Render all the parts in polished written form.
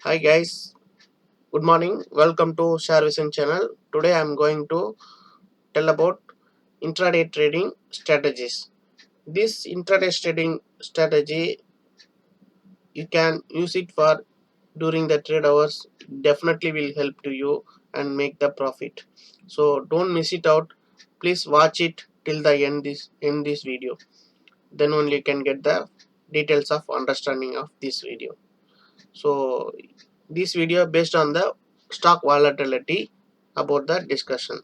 Hi guys, good morning. Welcome to Share Vision channel. Today I am going to tell about intraday trading strategies. This intraday trading strategy you can use it for during the trade hours. Definitely will help to you and make the profit. So don't miss it out. Please watch it till the end this video. Then only you can get the details of understanding of this video. So this video based on the stock volatility about the discussion.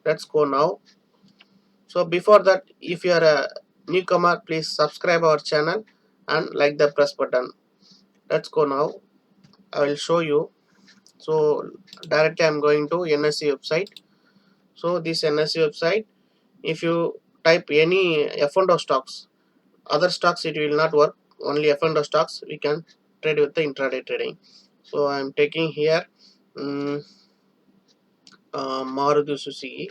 Let's go now. So before that, if you are a newcomer, please subscribe our channel and like the press button. Let's go now. I will show you. So directly I'm going to NSE website. So this NSE website, if you type any F&O stocks, other stocks it will not work. Only F&O stocks we can trade with the intraday trading. So I'm taking here Maruti Suzuki.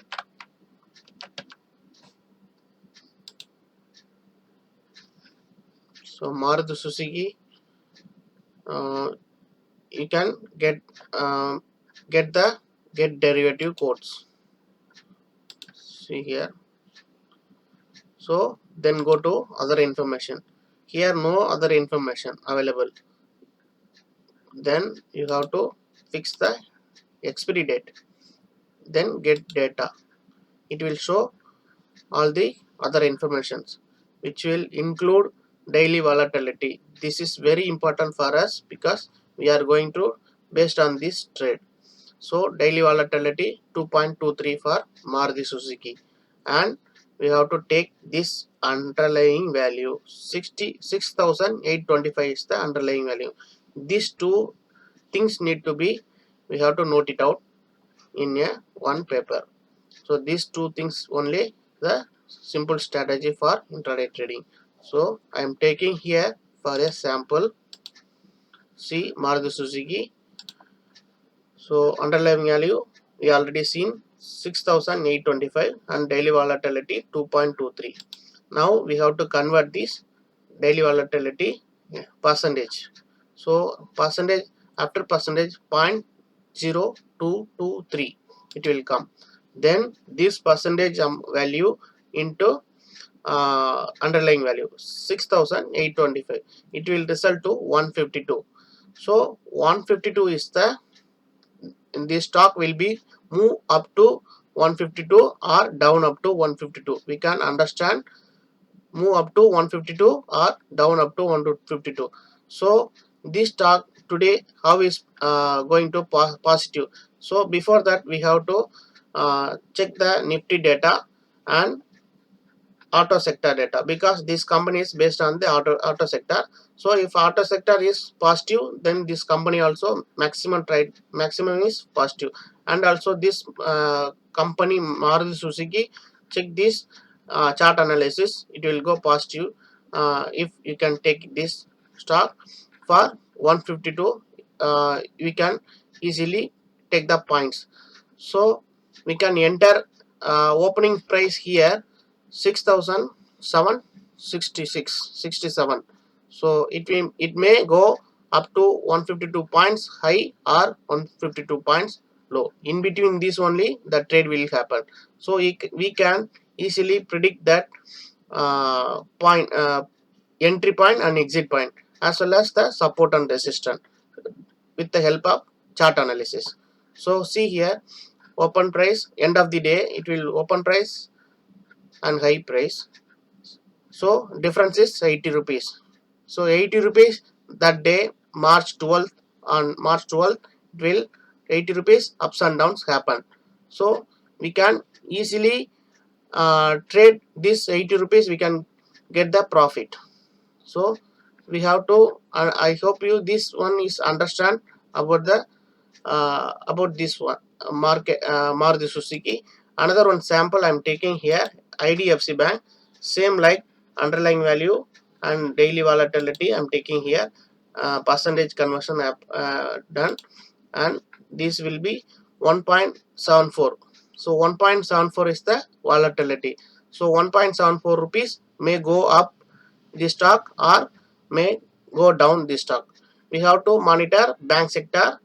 So Maruti Suzuki, you can get the get derivative codes. See here. So then go to other information. Here no other information available. Then you have to fix the expiry date. Then get data. It will show all the other informations which will include daily volatility. This is very important for us because we are going to based on this trade. So daily volatility 2.23 for Maruti Suzuki, and we have to take this underlying value 66,825 is the underlying value. These two things need to be, we have to note it out in a one paper. So these two things only the simple strategy for intraday trading. So I am taking here for a sample. See Maruti Suzuki. So underlying value we already seen 6,825 and daily volatility 2.23. Now we have to convert this daily volatility percentage. So percentage after percentage 0.0223 it will come. Then this percentage value into underlying value 6,825, it will result to 152. So 152 is the, in this stock will be move up to 152 or down up to 152. We can understand move up to 152 or down up to 152. So this stock today how is going to positive. So before that we have to check the Nifty data and auto sector data, because this company is based on the auto sector. So if auto sector is positive, then this company also maximum is positive. And also this company Maruti Suzuki, check this chart analysis, it will go positive. If you can take this stock for 152, we can easily take the points. So we can enter opening price here 6,766.67. So it may go up to 152 points high or 152 points low. In between this only the trade will happen. So we can easily predict that point entry point and exit point, as well as the support and resistance with the help of chart analysis. So see here, open price end of the day it will open price and high price. So difference is 80 rupees. So 80 rupees that day March 12th, on March 12th it will 80 rupees ups and downs happen. So we can easily trade this 80 rupees, we can get the profit. So we have to I hope you this one is understand about the about this one market Maruti Suzuki. Another one sample I am taking here, IDFC Bank, same like underlying value and daily volatility I am taking here, percentage conversion done, and this will be 1.74. So 1.74 is the volatility. So 1.74 rupees may go up the stock or may go down the stock. we have to monitor bank sector,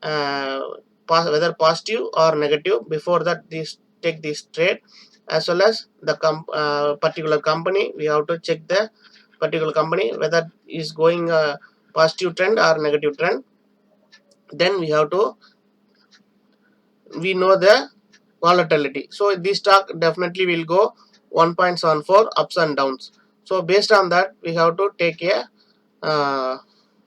whether positive or negative. Before that, this take this trade, as well as the particular company. We have to check the particular company whether is going positive trend or negative trend. Then we know the volatility. So this stock definitely will go 1.74 ups and downs. So based on that, we have to take a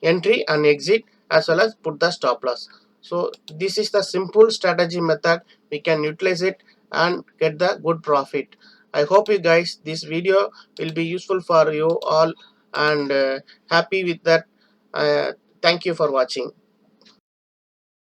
entry and exit, as well as put the stop loss. So this is the simple strategy method. We can utilize it and get the good profit. I hope you guys this video will be useful for you all, and happy with that. Thank you for watching.